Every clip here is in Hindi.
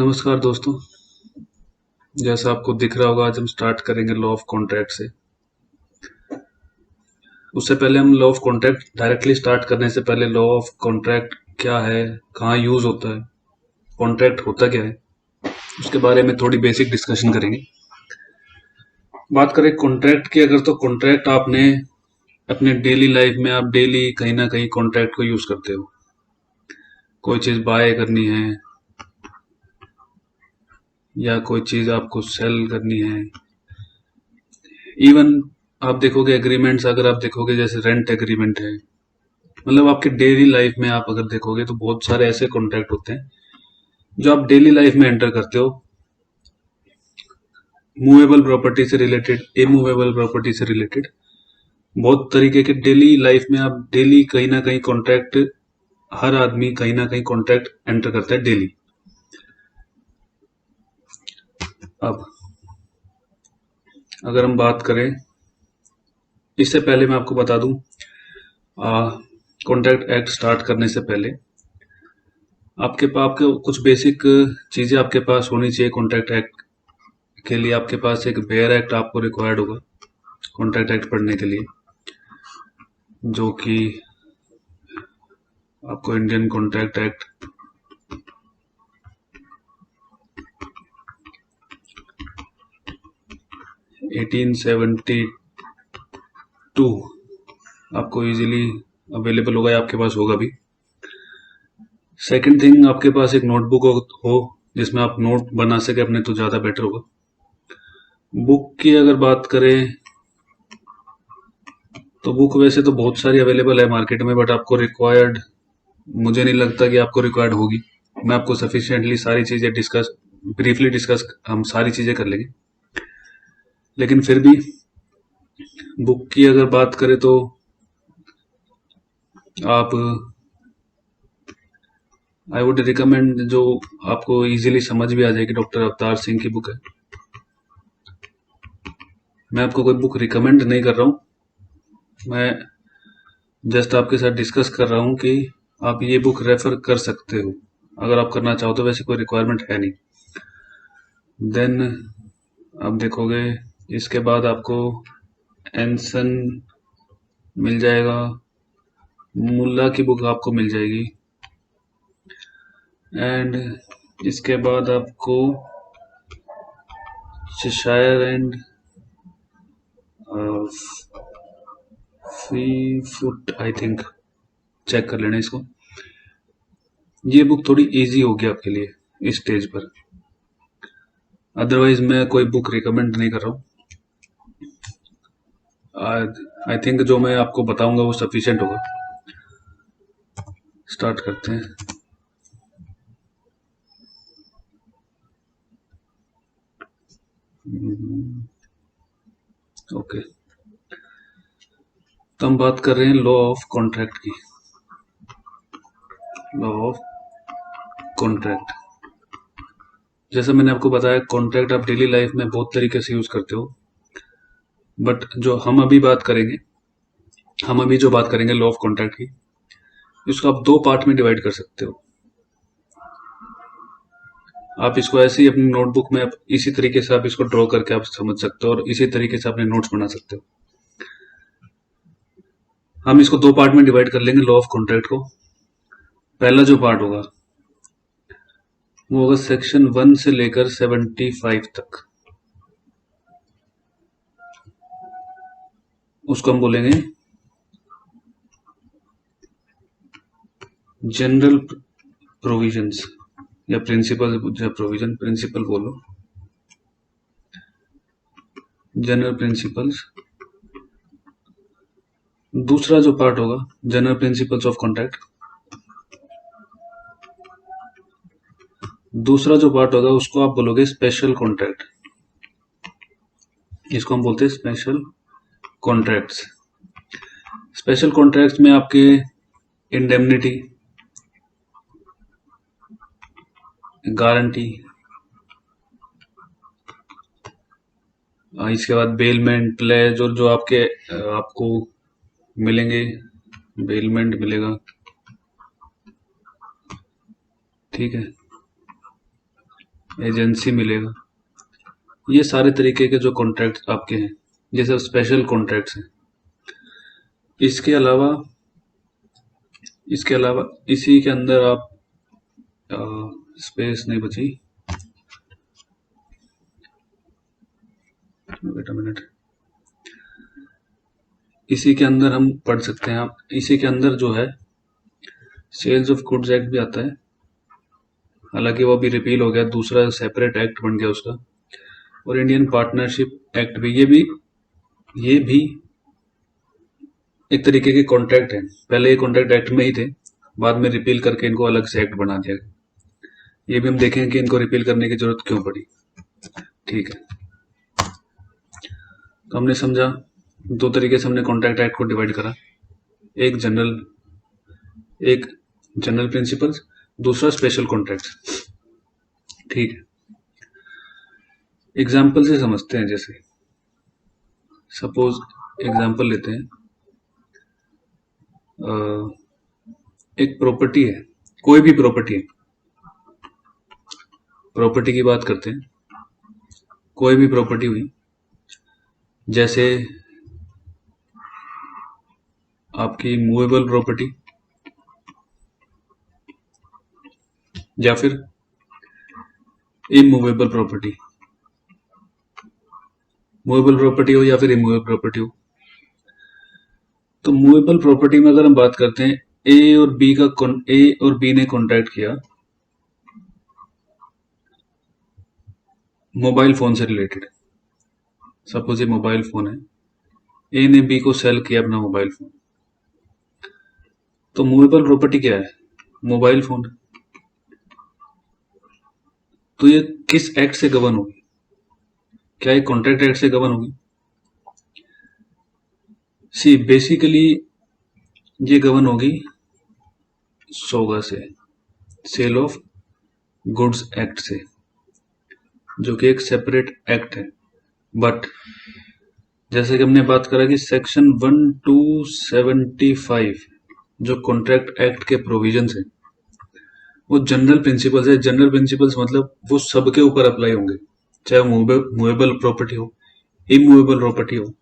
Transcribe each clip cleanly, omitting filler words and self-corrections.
नमस्कार दोस्तों। जैसा आपको दिख रहा होगा, आज हम स्टार्ट करेंगे लॉ ऑफ कॉन्ट्रैक्ट से। उससे पहले हम law of contract directly start करने से पहले लॉ ऑफ कॉन्ट्रैक्ट क्या है, कहाँ यूज होता है, कॉन्ट्रैक्ट होता क्या है, उसके बारे में थोड़ी बेसिक डिस्कशन करेंगे। बात करें कॉन्ट्रैक्ट की, अगर तो कॉन्ट्रैक्ट आपने अपने डेली लाइफ में आप डेली कहीं ना कहीं कॉन्ट्रैक्ट को यूज करते हो। कोई चीज बाय करनी है या कोई चीज आपको सेल करनी है। इवन आप देखोगे एग्रीमेंट्स, अगर आप देखोगे जैसे रेंट एग्रीमेंट है, मतलब आपके डेली लाइफ में आप अगर देखोगे तो बहुत सारे ऐसे कॉन्ट्रैक्ट होते हैं जो आप डेली लाइफ में एंटर करते हो। मूवेबल प्रॉपर्टी से रिलेटेड, इमूवेबल प्रॉपर्टी से रिलेटेड बहुत तरीके के डेली लाइफ में आप डेली कहीं ना कहीं कॉन्ट्रैक्ट, हर आदमी कहीं ना कहीं कॉन्ट्रैक्ट एंटर करता है डेली। अब अगर हम बात करें, इससे पहले मैं आपको बता दूं, कॉन्ट्रैक्ट एक्ट स्टार्ट करने से पहले आपके कुछ बेसिक चीजें आपके पास होनी चाहिए। कॉन्ट्रैक्ट एक्ट के लिए आपके पास एक बेयर एक्ट आपको रिक्वायर्ड होगा कॉन्ट्रैक्ट एक्ट पढ़ने के लिए, जो कि आपको इंडियन कॉन्ट्रैक्ट एक्ट 1872 आपको इजीली अवेलेबल होगा या आपके पास होगा भी। सेकंड थिंग, आपके पास एक नोटबुक हो जिसमें आप नोट बना सके अपने, तो ज़्यादा बेटर होगा। बुक की अगर बात करें तो बुक वैसे तो बहुत सारी अवेलेबल है मार्केट में, बट आपको रिक्वायर्ड, मुझे नहीं लगता कि आपको रिक्वायर्ड होगी। मैं आपको सफिशिएंटली सारी चीज़ें ब्रीफली डिस्कस हम सारी चीज़ें कर लेंगे, लेकिन फिर भी बुक की अगर बात करें तो आप, आई वुड रिकमेंड, जो आपको इजीली समझ भी आ जाएगी, डॉक्टर अवतार सिंह की बुक है। मैं आपको कोई बुक रिकमेंड नहीं कर रहा हूँ, मैं जस्ट आपके साथ डिस्कस कर रहा हूँ कि आप ये बुक रेफर कर सकते हो अगर आप करना चाहो तो। वैसे कोई रिक्वायरमेंट है नहीं। देन आप देखोगे इसके बाद आपको एंसन मिल जाएगा, मुल्ला की बुक आपको मिल जाएगी, एंड इसके बाद आपको Cheshire and Fifoot, I think, check कर लेना इसको। ये बुक थोड़ी इजी होगी आपके लिए इस स्टेज पर, अदरवाइज मैं कोई बुक रिकमेंड नहीं कर रहा हूँ। आई थिंक जो मैं आपको बताऊंगा वो सफिशिएंट होगा। स्टार्ट करते हैं। ओके, तो हम बात कर रहे हैं लॉ ऑफ कॉन्ट्रैक्ट की। लॉ ऑफ कॉन्ट्रैक्ट, जैसा मैंने आपको बताया, कॉन्ट्रैक्ट आप डेली लाइफ में बहुत तरीके से यूज करते हो, बट जो हम अभी बात करेंगे, हम अभी जो बात करेंगे लॉ ऑफ कॉन्ट्रैक्ट की, इसको आप दो पार्ट में डिवाइड कर सकते हो। आप इसको ऐसे ही अपनी नोटबुक में आप इसी तरीके से आप इसको ड्रॉ करके आप समझ सकते हो और इसी तरीके से अपने नोट्स बना सकते हो। हम इसको दो पार्ट में डिवाइड कर लेंगे लॉ ऑफ कॉन्ट्रैक्ट को। पहला जो पार्ट होगा वो होगा सेक्शन 1 से लेकर 75 तक, उसको हम बोलेंगे जनरल प्रोविजंस या प्रिंसिपल, या प्रोविजन, प्रिंसिपल बोलो, जनरल प्रिंसिपल्स। दूसरा जो पार्ट होगा जनरल प्रिंसिपल्स ऑफ कॉन्ट्रैक्ट। दूसरा जो पार्ट होगा उसको आप बोलोगे स्पेशल कॉन्ट्रैक्ट, इसको हम बोलते हैं स्पेशल कॉन्ट्रैक्ट्स। स्पेशल कॉन्ट्रैक्ट्स में आपके इंडेमनिटी, गारंटी, इसके बाद बेलमेंट, प्लेज, और जो आपके आपको मिलेंगे, बेलमेंट मिलेगा, ठीक है। एजेंसी मिलेगा। ये सारे तरीके के जो कॉन्ट्रैक्ट आपके हैं ये सब स्पेशल कॉन्ट्रैक्ट्स हैं। इसके अलावा इसी के अंदर आप स्पेस नहीं बची, वेट अ मिनट, इसी के अंदर हम पढ़ सकते हैं। आप इसी के अंदर जो है सेल्स ऑफ गुड्स एक्ट भी आता है, हालांकि वो अभी रिपील हो गया, दूसरा सेपरेट एक्ट बन गया उसका। और इंडियन पार्टनरशिप एक्ट भी, ये भी एक तरीके के कॉन्ट्रैक्ट है। पहले ये कॉन्ट्रैक्ट एक्ट में ही थे, बाद में रिपील करके इनको अलग से एक्ट बना दिया गया। ये भी हम देखेंगे कि इनको रिपील करने की जरूरत क्यों पड़ी। ठीक है, तो हमने समझा दो तरीके से हमने कॉन्ट्रैक्ट एक्ट को डिवाइड करा, एक जनरल प्रिंसिपल्स, दूसरा स्पेशल कॉन्ट्रैक्ट। ठीक है, एग्जाम्पल से समझते हैं। जैसे सपोज एग्जाम्पल लेते हैं, एक प्रॉपर्टी है, कोई भी प्रॉपर्टी है, प्रॉपर्टी की बात करते हैं, कोई भी प्रॉपर्टी हुई, जैसे आपकी मूवेबल प्रॉपर्टी या फिर इमूवेबल प्रॉपर्टी, मूवेबल प्रॉपर्टी हो या फिर इमूवेबल प्रॉपर्टी हो। तो मूवेबल प्रॉपर्टी में अगर हम बात करते हैं, ए और बी ने कॉन्ट्रैक्ट किया मोबाइल फोन से रिलेटेड। सपोज ये मोबाइल फोन है, ए ने बी को सेल किया अपना मोबाइल फोन, तो मूवेबल प्रॉपर्टी क्या है? Mobile phone. तो ये किस एक्ट से गवर्न होगी? क्या ये कॉन्ट्रैक्ट एक्ट से गवर्न होगी? सी बेसिकली ये गवर्न होगी सोगा से, सेल ऑफ गुड्स एक्ट से, जो कि एक सेपरेट एक्ट है। बट जैसे कि हमने बात करा कि सेक्शन 1275 जो कॉन्ट्रैक्ट एक्ट के प्रोविजंस है वो जनरल प्रिंसिपल्स है। जनरल प्रिंसिपल्स मतलब वो सबके ऊपर अप्लाई होंगे, चाहे मूवेबल प्रॉपर्टी हो, इमूवेबल प्रॉपर्टी हो,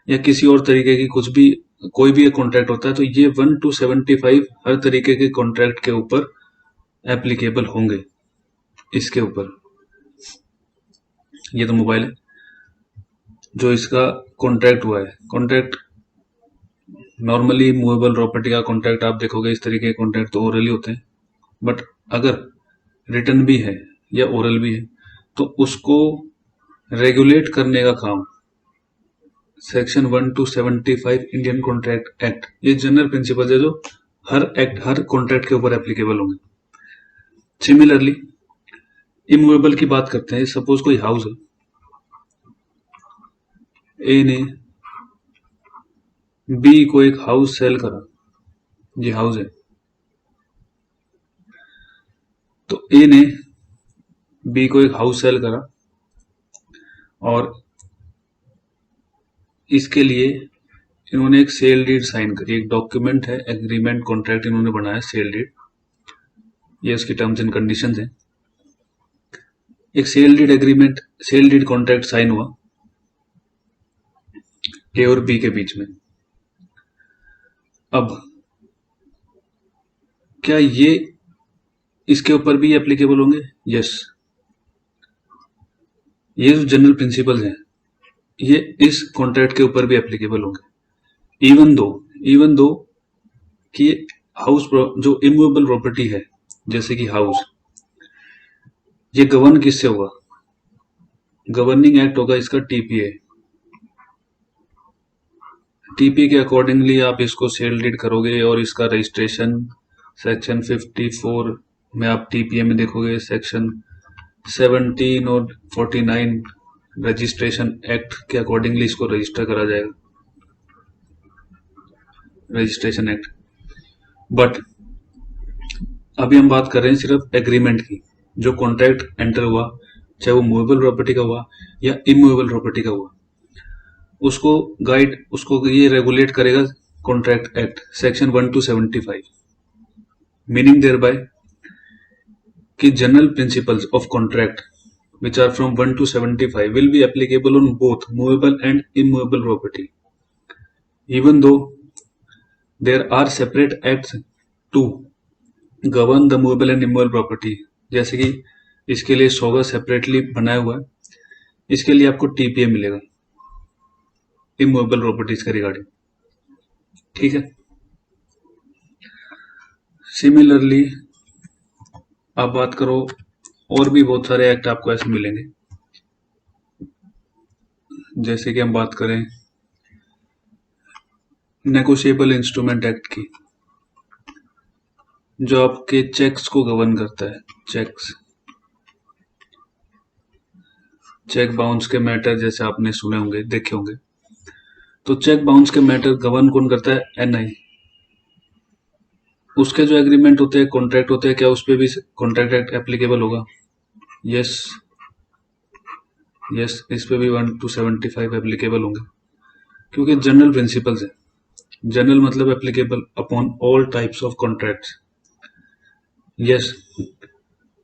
या किसी और तरीके की कुछ भी, कोई भी एक कॉन्ट्रैक्ट होता है तो ये 1275 हर तरीके के कॉन्ट्रैक्ट के ऊपर एप्लीकेबल होंगे। इसके ऊपर ये तो मोबाइल है जो इसका कॉन्ट्रैक्ट हुआ है। कॉन्ट्रैक्ट नॉर्मली मूवेबल प्रॉपर्टी का कॉन्ट्रैक्ट आप देखोगे, इस तरीके के कॉन्ट्रैक्ट तो ओरली होते हैं, बट अगर रिटर्न भी है या ओरल भी है तो उसको रेगुलेट करने का काम सेक्शन 1275 इंडियन कॉन्ट्रैक्ट एक्ट, ये जनरल प्रिंसिपल है जो हर कॉन्ट्रैक्ट के ऊपर एप्लीकेबल होंगे। सिमिलरली इमूवेबल की बात करते हैं। सपोज कोई हाउस है, ए ने बी को एक हाउस सेल करा, ये हाउस है, तो ए ने बी को एक हाउस सेल करा और इसके लिए इन्होंने एक सेल डीड साइन करी, एक डॉक्यूमेंट है, एग्रीमेंट कॉन्ट्रैक्ट इन्होंने बनाया, सेल डीड, ये उसकी टर्म्स एंड कंडीशंस हैं। एक sale deed agreement, sale deed contract sign हुआ ए और बी के बीच में। अब क्या ये इसके ऊपर भी एप्लीकेबल होंगे? यस, ये जो जनरल प्रिंसिपल्स हैं ये इस कॉन्ट्रैक्ट के ऊपर भी एप्लीकेबल होंगे। इवन दो कि हाउस जो इमूवेबल प्रॉपर्टी है जैसे कि हाउस, ये गवर्न किससे होगा? गवर्निंग एक्ट होगा इसका टीपीए। टीपीए के अकॉर्डिंगली आप इसको सेल डीड करोगे और इसका रजिस्ट्रेशन सेक्शन 54 में आप टीपीए में देखोगे, सेक्शन 17 और 49 रजिस्ट्रेशन एक्ट के अकॉर्डिंगली इसको रजिस्टर करा जाएगा, रजिस्ट्रेशन एक्ट। बट अभी हम बात कर रहे हैं सिर्फ एग्रीमेंट की। जो कॉन्ट्रैक्ट एंटर हुआ, चाहे वो मूवेबल प्रॉपर्टी का हुआ या इमूवेबल प्रॉपर्टी का हुआ, उसको ये रेगुलेट करेगा contract act section 1275। Meaning thereby कि general principles of contract which are from 1 to 75 will be applicable on both movable and immovable property, even though there are separate acts to govern the movable and immovable property. जैसे कि इसके लिए सोगा सेपरेटली बनाया हुआ है, इसके लिए आपको टीपीए मिलेगा इमूवेबल प्रॉपर्टीज के रिगार्डिंग, ठीक है। सिमिलरली आप बात करो, और भी बहुत सारे एक्ट आपको ऐसे मिलेंगे, जैसे कि हम बात करें नेगोशिएबल इंस्ट्रूमेंट एक्ट की, जो आपके चेक्स को गवर्न करता है। चेक बाउंस के मैटर जैसे आपने सुने होंगे, देखे होंगे। तो चेक बाउंस के मैटर गवर्न कौन करता है? एनआई। उसके जो एग्रीमेंट होते हैं, कॉन्ट्रैक्ट होते हैं, क्या उस पर भी कॉन्ट्रैक्ट एक्ट एप्लीकेबल होगा? यस, इस पे भी 1 to 75 एप्लीकेबल होंगे, क्योंकि जनरल प्रिंसिपल्स है। जनरल मतलब applicable upon all types of contracts. Yes,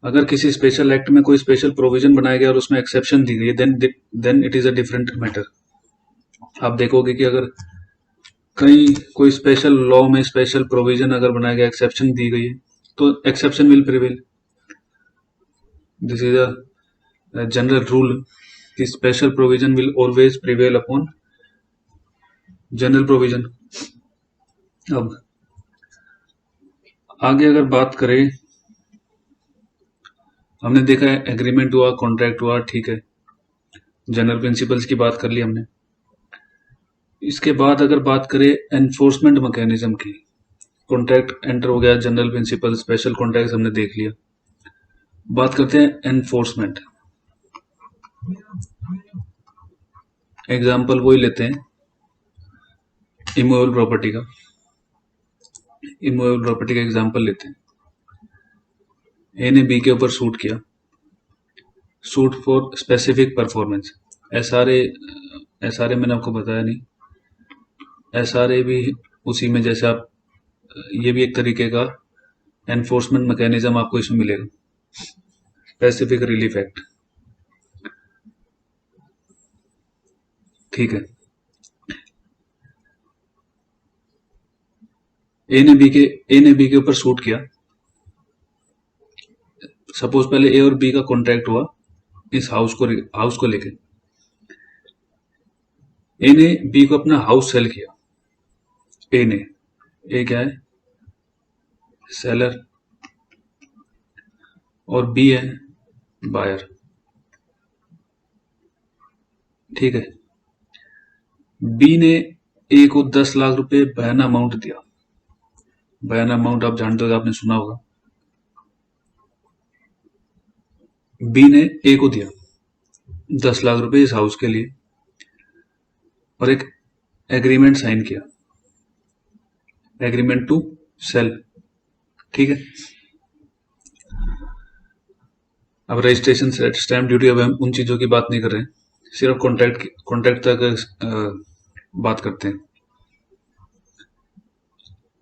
अगर किसी स्पेशल एक्ट में कोई स्पेशल प्रोविजन बनाया गया और उसमें एक्सेप्शन दी गई, then it is a different matter. आप देखोगे कि अगर कहीं कोई स्पेशल लॉ में स्पेशल प्रोविजन अगर बनाया गया, एक्सेप्शन दी गई है, तो exception will prevail. This is a general rule कि special provision will always prevail upon general provision. अब आगे अगर बात करें, हमने देखा है एग्रीमेंट हुआ, कॉन्ट्रैक्ट हुआ, ठीक है, जनरल प्रिंसिपल्स की बात कर ली हमने। इसके बाद अगर बात करें एनफोर्समेंट मैकेनिज्म की, कॉन्ट्रैक्ट एंटर हो गया, जनरल प्रिंसिपल, स्पेशल कॉन्ट्रैक्ट हमने देख लिया। बात करते हैं एनफोर्समेंट। एग्जाम्पल वही लेते हैं इमूवेबल प्रॉपर्टी का। इमूवेबल प्रॉपर्टी का एग्जाम्पल लेते हैं। ए ने बी के ऊपर सूट किया, suit for specific performance. SRA मैंने आपको बताया नहीं, एसआरए भी उसी में, जैसे आप, ये भी एक तरीके का एनफोर्समेंट मैकेनिज्म आपको इसमें मिलेगा, स्पेसिफिक रिलीफ एक्ट, ठीक है। ए ने बी के ऊपर सूट किया। सपोज पहले ए और बी का कॉन्ट्रैक्ट हुआ इस हाउस को लेके। ए ने बी को अपना हाउस सेल किया। ए क्या है? सेलर, और बी है बायर, ठीक है। बी ने ए को 10 लाख रुपए बयाना अमाउंट दिया। बयाना अमाउंट आप जानते हो, आपने सुना होगा। बी ने ए को दिया 10 लाख रुपए इस हाउस के लिए, और एक एग्रीमेंट साइन किया, एग्रीमेंट टू सेल, ठीक है। अब रजिस्ट्रेशन, स्टैम्प ड्यूटी, अब हम उन चीजों की बात नहीं कर रहे हैं, सिर्फ कॉन्ट्रैक्ट तक बात करते हैं।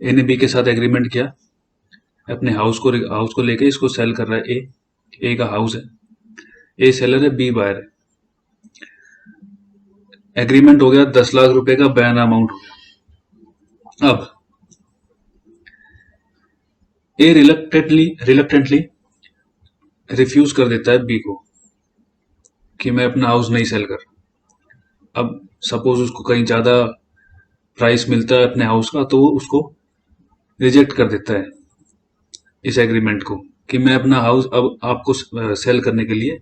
ए ने बी के साथ एग्रीमेंट किया, अपने हाउस को लेके इसको सेल कर रहा है। ए का हाउस है, ए सेलर है, बी बायर है। एग्रीमेंट हो गया, 10 लाख रुपए का बयाना अमाउंट हो गया। अब ए रिलक्टेंटली रिफ्यूज कर देता है बी को कि मैं अपना हाउस नहीं सेल कर। अब सपोज उसको कहीं ज्यादा प्राइस मिलता है अपने हाउस का, तो वो उसको रिजेक्ट कर देता है इस एग्रीमेंट को कि मैं अपना हाउस अब आपको सेल करने के लिए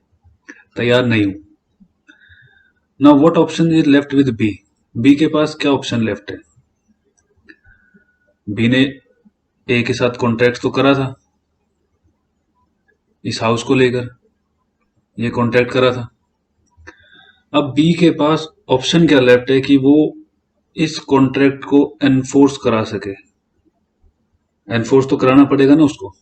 तैयार नहीं हूं। Now what option is left with B? B के पास क्या ऑप्शन लेफ्ट है? बी ने ए के साथ कॉन्ट्रैक्ट तो करा था इस हाउस को लेकर, ये कॉन्ट्रैक्ट करा था। अब बी के पास ऑप्शन क्या लेफ्ट है कि वो इस कॉन्ट्रैक्ट को एनफोर्स करा सके। एनफोर्स तो कराना पड़ेगा ना उसको।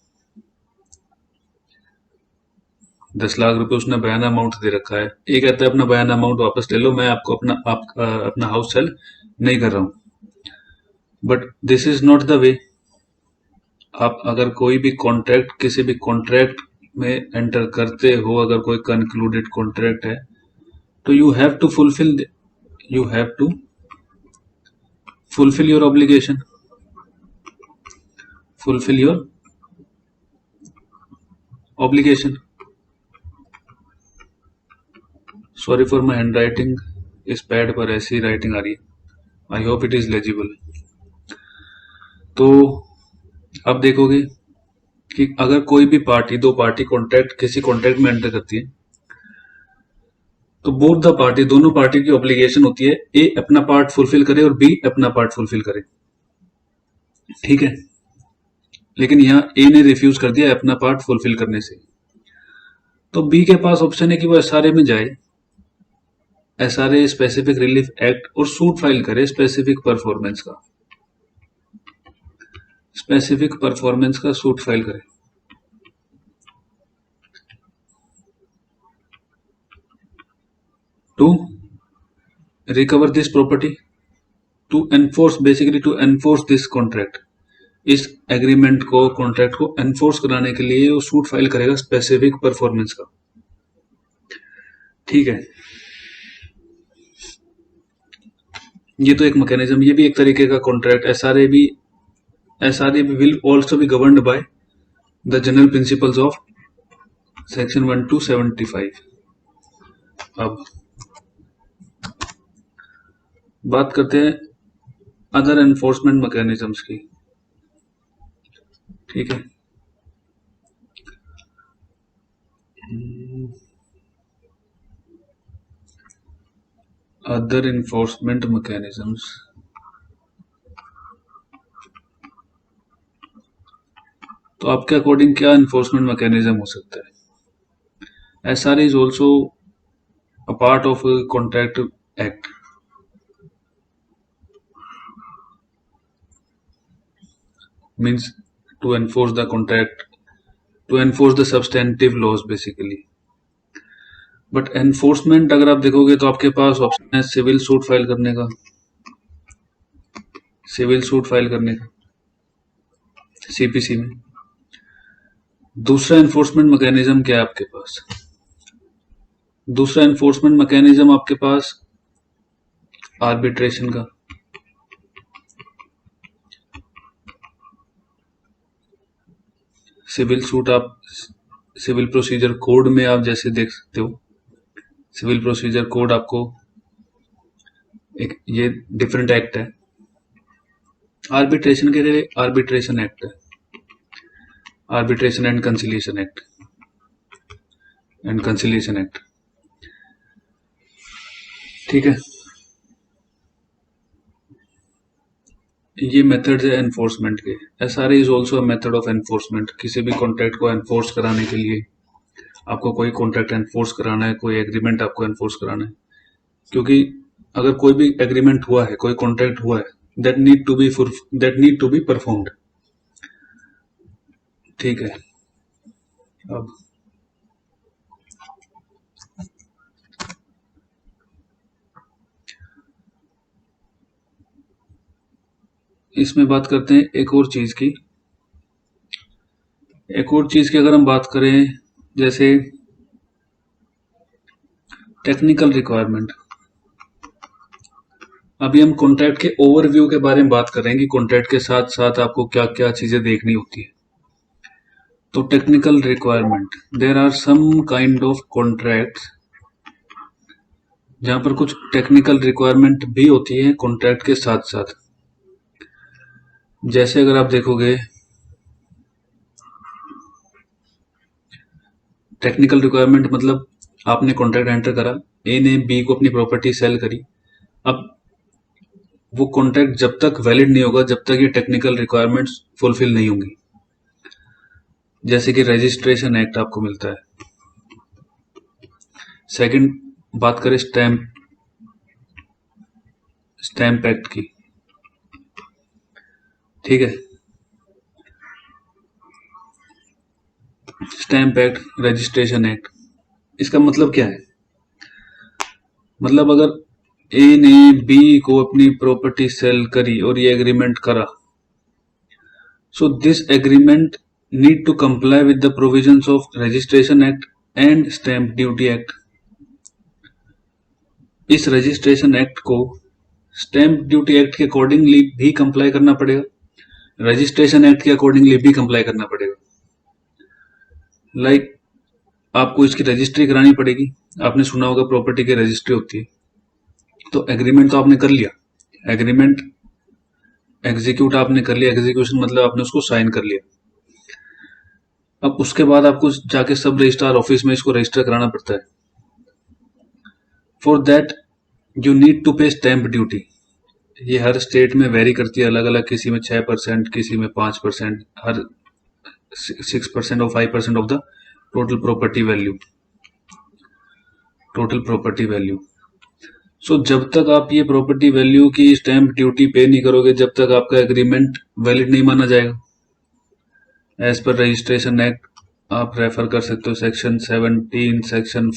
10 लाख रुपए उसने बयाना अमाउंट दे रखा है, ये कहता है अपना बयाना अमाउंट वापस ले लो, मैं आपको अपना हाउस सेल नहीं कर रहा हूं। But this is not the way. आप अगर कोई भी कॉन्ट्रैक्ट, किसी भी कॉन्ट्रैक्ट में एंटर करते हो, अगर कोई कंक्लूडेड कॉन्ट्रैक्ट है, तो you have to fulfil your obligation, fulfil your obligation. Sorry for my hand writing इस पैड पर ऐसी राइटिंग आ रही है, I hope it is legible. तो आप देखोगे कि अगर कोई भी पार्टी, दो पार्टी कॉन्ट्रैक्ट, किसी कॉन्ट्रैक्ट में एंटर करती है, तो बोथ द पार्टी, दोनों पार्टी की ऑब्लिगेशन होती है ए अपना पार्ट फुलफिल करे और बी अपना पार्ट फुलफिल करे, ठीक है। लेकिन यहाँ ए ने रिफ्यूज कर दिया अपना पार्ट फुलफिल करने से, तो बी के पास ऑप्शन है कि वो एसआरए में जाए, एसआरए स्पेसिफिक रिलीफ एक्ट, और सूट फाइल करे स्पेसिफिक परफॉर्मेंस का सूट फाइल करे। To recover this property, to enforce this contract, इस एग्रीमेंट को, कॉन्ट्रैक्ट को एनफोर्स कराने के लिए वो सूट फाइल करेगा स्पेसिफिक परफॉर्मेंस का, ठीक है। ये तो एक मैकेनिज्म, ये भी एक तरीके का कॉन्ट्रैक्ट। एसआरए भी will also be governed by the general principles of section 1275। अब बात करते हैं अदर एनफोर्समेंट मैकेनिज्म्स की, ठीक है। अदर एनफोर्समेंट मैकेनिज्म्स, तो आपके अकॉर्डिंग क्या एनफोर्समेंट मैकेनिज्म हो सकता है? SRA is also a part of contract act. Means to enforce the contract, to enforce the substantive laws basically। But enforcement अगर आप देखोगे तो आपके पास ऑप्शन है सिविल सूट फाइल करने का, सीपीसी में। दूसरा एनफोर्समेंट मैकेनिज्म क्या है आपके पास? दूसरा एनफोर्समेंट मैकेनिज्म आपके पास आर्बिट्रेशन का। सिविल सूट आप सिविल प्रोसीजर कोड में आप जैसे देख सकते हो, सिविल प्रोसीजर कोड आपको एक ये डिफरेंट एक्ट है। आर्बिट्रेशन के लिए आर्बिट्रेशन एक्ट है, आर्बिट्रेशन एंड कंसिलिएशन एक्ट, ठीक है। ये मेथड्स है एनफोर्समेंट के। SRA is also a method of enforcement. किसी भी कॉन्ट्रैक्ट को एनफोर्स कराने के लिए, आपको कोई कॉन्ट्रैक्ट एनफोर्स कराना है, कोई एग्रीमेंट आपको एनफोर्स कराना है, क्योंकि अगर कोई भी एग्रीमेंट हुआ है, कोई कॉन्ट्रैक्ट हुआ है, that need to be performed, ठीक है। अब इसमें बात करते हैं एक और चीज की। अगर हम बात करें जैसे टेक्निकल रिक्वायरमेंट, अभी हम कॉन्ट्रैक्ट के ओवरव्यू के बारे में बात कर रहे हैं कि कॉन्ट्रैक्ट के साथ साथ आपको क्या क्या चीजें देखनी होती है। तो technical requirement, there are some kind of contracts जहां पर कुछ टेक्निकल रिक्वायरमेंट भी होती है कॉन्ट्रैक्ट के साथ साथ। जैसे अगर आप देखोगे टेक्निकल रिक्वायरमेंट मतलब आपने कॉन्ट्रैक्ट एंटर करा, ए ने बी को अपनी प्रॉपर्टी सेल करी। अब वो कॉन्ट्रैक्ट जब तक वैलिड नहीं होगा जब तक ये टेक्निकल रिक्वायरमेंट्स फुलफिल नहीं होंगी। जैसे कि रजिस्ट्रेशन एक्ट आपको मिलता है। सेकंड बात करें स्टैम्प एक्ट की, ठीक है। स्टैम्प एक्ट, रजिस्ट्रेशन एक्ट, इसका मतलब क्या है? मतलब अगर ए ने बी को अपनी प्रॉपर्टी सेल करी और ये एग्रीमेंट करा, so this agreement need to comply with the provisions of registration act and stamp duty act. इस रजिस्ट्रेशन एक्ट को स्टैंप ड्यूटी एक्ट के अकॉर्डिंगली भी कंप्लाई करना पड़ेगा, रजिस्ट्रेशन एक्ट के अकॉर्डिंगली भी कंप्लाई करना पड़ेगा। लाइक आपको इसकी रजिस्ट्री करानी पड़ेगी। आपने सुना होगा प्रॉपर्टी की रजिस्ट्री होती है। तो एग्रीमेंट तो आपने कर लिया, एग्रीमेंट एग्जीक्यूट आपने कर लिया, एग्जीक्यूशन मतलब आपने उसको साइन कर लिया। अब उसके बाद आपको जाके सब रजिस्ट्रार ऑफिस में इसको रजिस्टर कराना पड़ता है। For that you need to pay stamp duty. ये हर स्टेट में वेरी करती है अलग अलग, किसी में 6%, किसी में 5%, हर 6% और 5% of the total property value. So जब तक आप ये प्रॉपर्टी वैल्यू की स्टैंप ड्यूटी पे नहीं करोगे, जब तक आपका एग्रीमेंट वैलिड नहीं माना जाएगा। एज पर रजिस्ट्रेशन एक्ट आप रेफर कर सकते हो सेक्शन 17, सेक्शन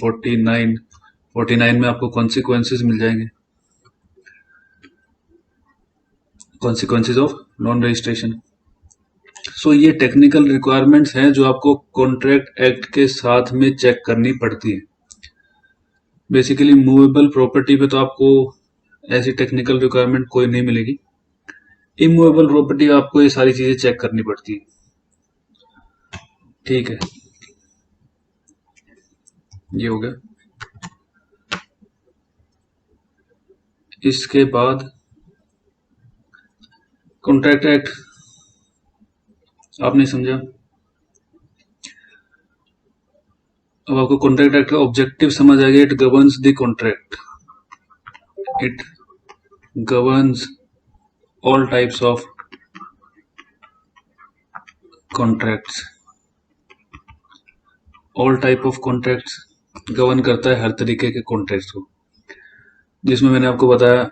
49 में आपको कॉन्सिक्वेंसेज मिल जाएंगे, कॉन्सिक्वेंसेज ऑफ नॉन रजिस्ट्रेशन। सो ये टेक्निकल रिक्वायरमेंट्स हैं जो आपको कॉन्ट्रैक्ट एक्ट के साथ में चेक करनी पड़ती है। बेसिकली मूवेबल प्रॉपर्टी पे तो आपको ऐसी टेक्निकल रिक्वायरमेंट कोई नहीं मिलेगी। इमूवेबल प्रॉपर्टी आपको ये सारी चीजें चेक करनी पड़ती है। ठीक है, ये हो गया। इसके बाद कॉन्ट्रैक्ट एक्ट आपने समझा। अब आपको कॉन्ट्रैक्ट एक्ट का ऑब्जेक्टिव समझ आ गया। It governs the contract, it governs all types of contracts. All type of contracts govern करता है हर तरीके के कॉन्ट्रैक्ट्स को, जिसमें मैंने आपको बताया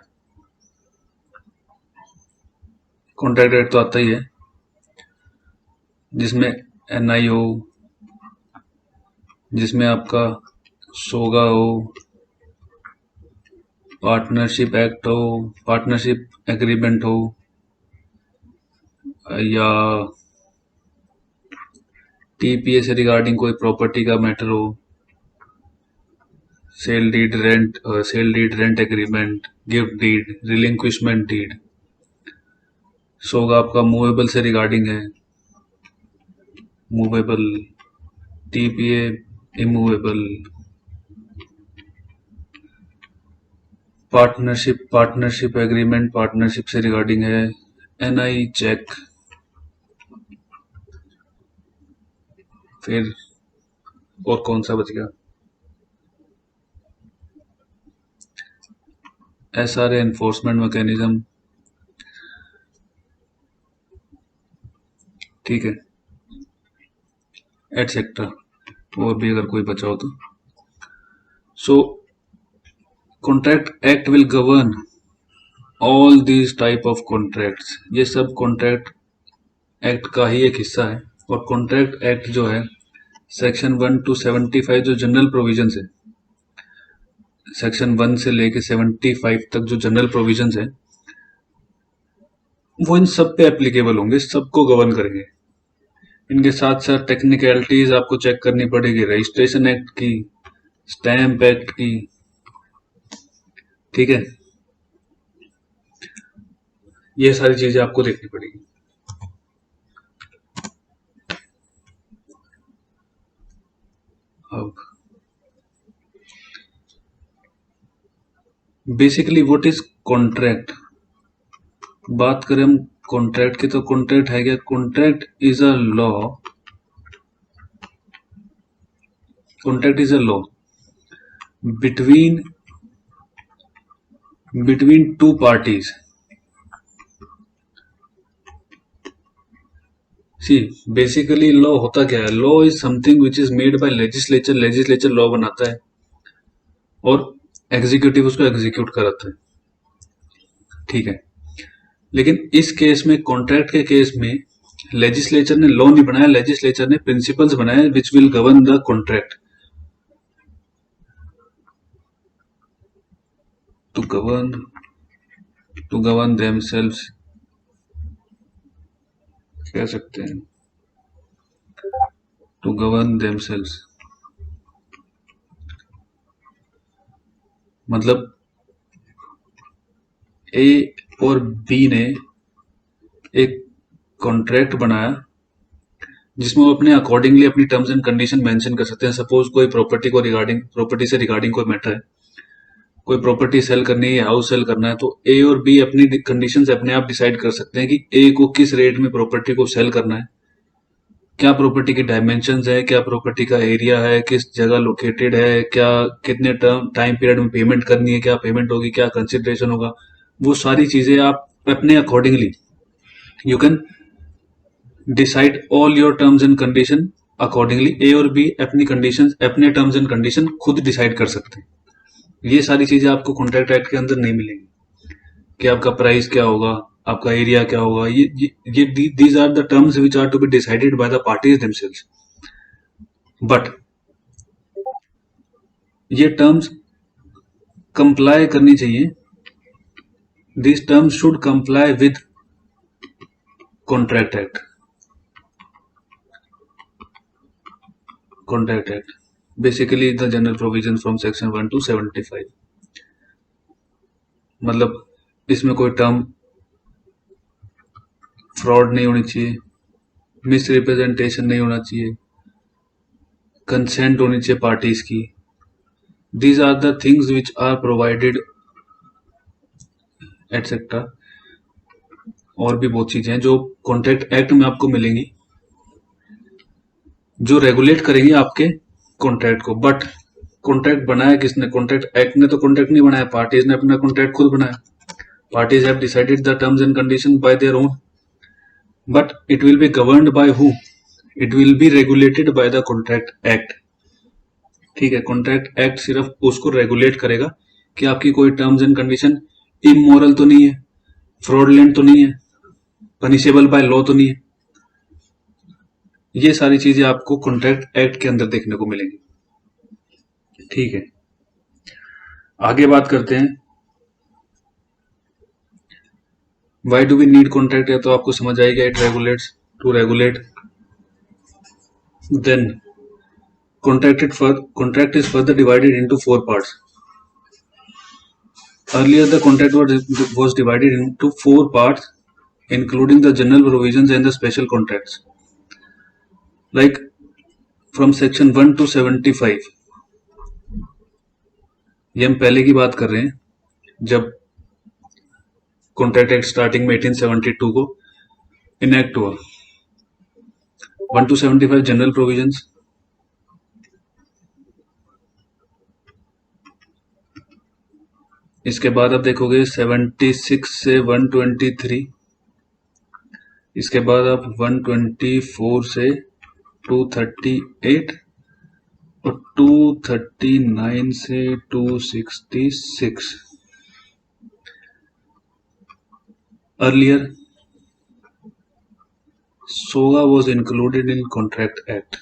कॉन्ट्रैक्ट एक्ट तो आता ही है, जिसमें एनआई हो, जिसमें आपका सोगा हो, पार्टनरशिप एक्ट हो, पार्टनरशिप एग्रीमेंट हो, या टीपीए से रिगार्डिंग कोई प्रॉपर्टी का मैटर हो, sale deed rent agreement, gift deed, relinquishment deed. SOGA आपका मूवेबल से रिगार्डिंग है, movable, TPA immovable, partnership agreement partnership से रिगार्डिंग है, एनआई चेक, फिर और कौन सा बच गया, एसआरए एनफोर्समेंट मैकेनिज्म। ठीक है, एटसेट्रा, और भी अगर कोई बचा हो तो। So contract act will govern all these type of contracts. ये सब कॉन्ट्रैक्ट एक्ट का ही एक हिस्सा है। और कॉन्ट्रैक्ट एक्ट जो है सेक्शन 1 to 75 जो जनरल प्रोविजंस है, सेक्शन 1 से लेके 75 तक जो जनरल प्रोविजंस है, वो इन सब पे एप्लीकेबल होंगे, सबको गवर्न करेंगे। इनके साथ साथ टेक्निकलिटीज आपको चेक करनी पड़ेगी रजिस्ट्रेशन एक्ट की, स्टैंप एक्ट की। ठीक है, ये सारी चीजें आपको देखनी पड़ेगी। अब बेसिकली व्हाट इज कॉन्ट्रैक्ट। बात करें हम कॉन्ट्रैक्ट की, तो कॉन्ट्रैक्ट है क्या? Contract is a law, contract is a law between two parties. See basically law होता क्या है? Law is something which is made by legislature, legislature law बनाता है और एग्जीक्यूटिव उसको एग्जीक्यूट कराता है। ठीक है, लेकिन इस केस में, कॉन्ट्रैक्ट के केस में, लेजिस्लेचर ने लॉ नहीं बनाया, लेजिस्लेचर ने प्रिंसिपल्स बनाए which will govern the contract. To govern themselves कह सकते हैं। to govern themselves. मतलब ए और बी ने एक कॉन्ट्रैक्ट बनाया जिसमें वो अपने अकॉर्डिंगली अपनी टर्म्स एंड कंडीशन मेंशन कर सकते हैं। सपोज कोई प्रॉपर्टी से रिगार्डिंग कोई मैटर है, कोई प्रॉपर्टी सेल करनी है या हाउस सेल करना है, तो ए और बी अपनी कंडीशंस अपने आप डिसाइड कर सकते हैं कि ए को किस रेट में प्रॉपर्टी को सेल करना है, क्या प्रॉपर्टी की डायमेंशंस है, क्या प्रॉपर्टी का एरिया है, किस जगह लोकेटेड है, क्या कितने टाइम पीरियड में पेमेंट करनी है, क्या पेमेंट होगी, क्या कंसिडरेशन होगा, वो सारी चीजें आप अपने accordingly you can decide all your terms and condition accordingly. A और बी अपनी कंडीशन अपने टर्म्स एंड कंडीशन खुद डिसाइड कर सकते हैं। ये सारी चीजें आपको कॉन्ट्रैक्ट एक्ट के अंदर नहीं मिलेंगी कि आपका प्राइस क्या होगा, आपका एरिया क्या होगा। ये these are the terms which are to be decided by the parties themselves. But ये टर्म्स कंप्लाई करनी चाहिए, this terms should comply with contract act. Contract act basically the general provision from section 1 to 75। मतलब इसमें कोई टर्म फ्रॉड नहीं होनी चाहिए, मिस रिप्रेजेंटेशन नहीं होना चाहिए, कंसेंट होनी चाहिए पार्टीज की। These are the things which are provided etcetera. और भी बहुत चीजें हैं जो कॉन्ट्रैक्ट एक्ट में आपको मिलेंगी, जो रेगुलेट करेंगे आपके कॉन्ट्रैक्ट को। बट कॉन्ट्रैक्ट बनाया किसने? कॉन्ट्रैक्ट एक्ट ने तो कॉन्ट्रैक्ट नहीं बनाया, पार्टीज ने अपना कॉन्ट्रैक्ट खुद बनाया। Parties have decided the terms and condition bye their own, but it will be governed by who? It will be regulated by the contract act. ठीक है, कॉन्ट्रैक्ट एक्ट सिर्फ उसको रेगुलेट करेगा कि आपकी कोई टर्म्स एंड कंडीशन इमोरल तो नहीं है, फ्रॉडलेंट तो नहीं है, पनिशेबल बाय लॉ तो नहीं है। ये सारी चीजें आपको कॉन्ट्रैक्ट एक्ट के अंदर देखने को मिलेंगी। ठीक है, आगे बात करते हैं why do we need contract. है तो आपको समझ आएगा, it regulates to regulate. Then contract is further divided into 4 parts. Earlier the contract was divided into 4 parts, including the general provisions and the special contracts. Like from section 1 to 75, ये हम पहले की बात कर रहे हैं जब कॉन्ट्रैक्ट एक्ट स्टार्टिंग में 1872 को इनेक्ट हुआ। 1 to 75 जनरल प्रोविजंस, इसके बाद आप देखोगे 76 से 123, इसके बाद आप 124 से 238 और 239 से 266। Earlier SOGA was included in contract act.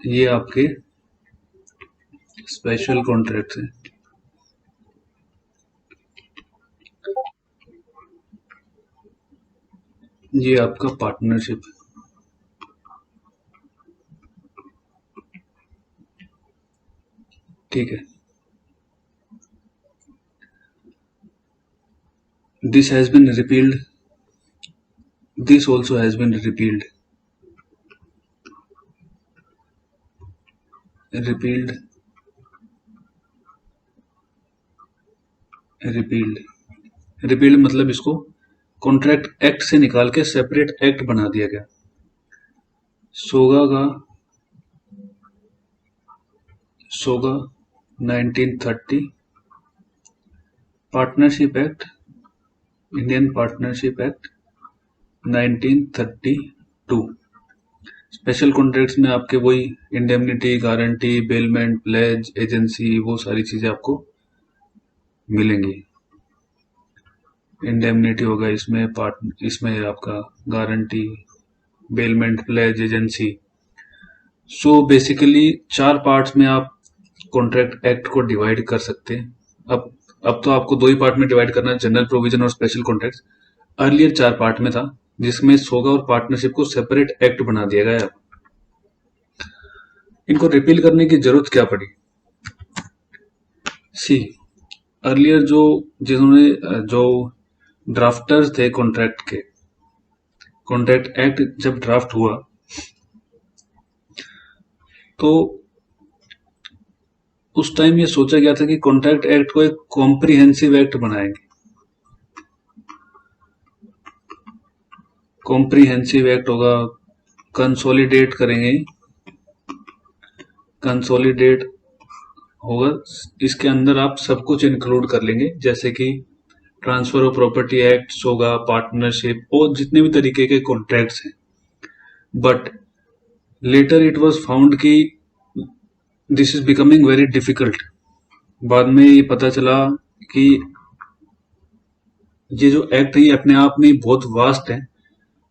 ये आपके स्पेशल कॉन्ट्रैक्ट है। ये आपका पार्टनरशिप, ठीक है। This has been repealed, this also has been repealed, repealed, repealed. Repealed मतलब इसको कॉन्ट्रैक्ट एक्ट से निकाल के सेपरेट एक्ट बना दिया गया। SOGA 1930, partnership act, Indian partnership act 1932। Special contracts में आपके वही indemnity, guarantee, bailment, pledge, agency, वो सारी चीजें आपको मिलेंगी। इंडेमनिटी होगा इसमें आपका guarantee, bailment, pledge, agency. So basically 4 parts में आप कॉन्ट्रैक्ट एक्ट को डिवाइड कर सकते हैं। अब तो आपको 2 ही पार्ट में डिवाइड करना है, जनरल प्रोविजन और स्पेशल कॉन्ट्रैक्ट। अर्लियर 4 पार्ट में था, जिसमें सोगा और पार्टनरशिप को सेपरेट एक्ट बना दिया गया। इनको रिपील करने की जरूरत क्या पड़ी? सी, अर्लियर जो ड्राफ्टर्स थे कॉन्ट्रैक्ट के, कॉन्ट्रैक्ट एक्ट जब ड्राफ्ट हुआ तो उस टाइम ये सोचा गया था कि कॉन्ट्रैक्ट एक्ट को एक कॉम्प्रिहेंसिव एक्ट बनाएंगे। कॉम्प्रिहेंसिव एक्ट होगा, कंसोलिडेट करेंगे, कंसोलिडेट होगा, इसके अंदर आप सब कुछ इंक्लूड कर लेंगे, जैसे कि transfer of property act, SOGA, partnership और जितने भी तरीके के कॉन्ट्रैक्ट्स हैं। But later it was found कि this is becoming very difficult. बाद में ये पता चला कि ये जो एक्ट है ये अपने आप में बहुत वास्ट है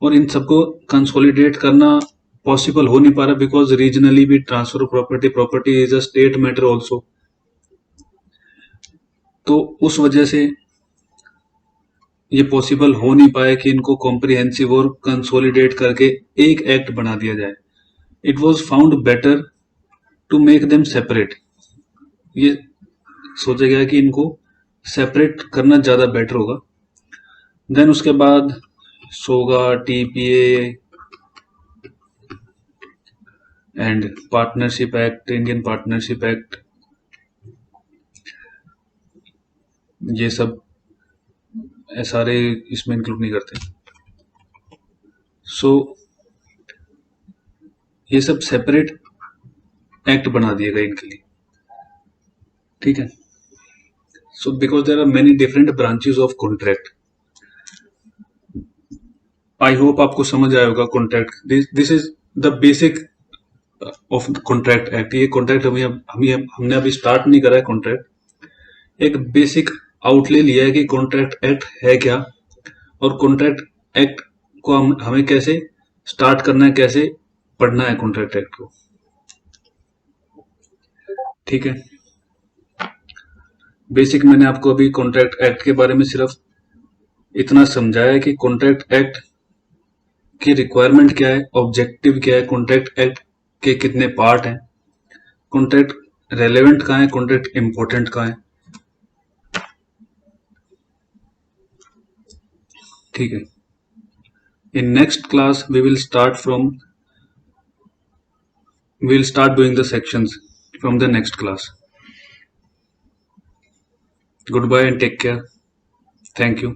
और इन सबको कंसोलिडेट करना पॉसिबल हो नहीं पा रहा, बिकॉज रीजनली भी transfer of property is a state matter also. तो उस वजह से ये पॉसिबल हो नहीं पाया कि इनको कॉम्प्रिहेंसिव और कंसोलिडेट करके एक एक्ट बना दिया जाए। It was found better to make them separate. ये सोचा गया कि इनको सेपरेट करना ज्यादा बेटर होगा। देन उसके बाद SOGA, TPA and partnership act, Indian partnership act, ये सब सारे इसमें इंक्लूड नहीं करते। सो ये सब सेपरेट एक्ट बना दिए गए इनके लिए, ठीक है। So because there are many different branches of contract. I hope आपको समझ आया होगा contract. This is the basic of contract act. ये कॉन्ट्रैक्ट हमने अभी स्टार्ट नहीं करा है कॉन्ट्रैक्ट। एक बेसिक आउटले लिया है कि कॉन्ट्रैक्ट एक्ट है क्या और कॉन्ट्रैक्ट एक्ट को हमें कैसे स्टार्ट करना है, कैसे पढ़ना है कॉन्ट्रैक्ट एक्ट को, ठीक है। बेसिक मैंने आपको अभी कॉन्ट्रैक्ट एक्ट के बारे में सिर्फ इतना समझाया है कि कॉन्ट्रैक्ट एक्ट की रिक्वायरमेंट क्या है, ऑब्जेक्टिव क्या है, कॉन्ट्रैक्ट एक्ट के कितने पार्ट हैं, कॉन्ट्रैक्ट रेलेवेंट कहाँ है, कॉन्ट्रैक्ट इंपॉर्टेंट कहाँ है, ठीक है। In next class we will start doing the sections from the next class. Goodbye and take care. Thank you.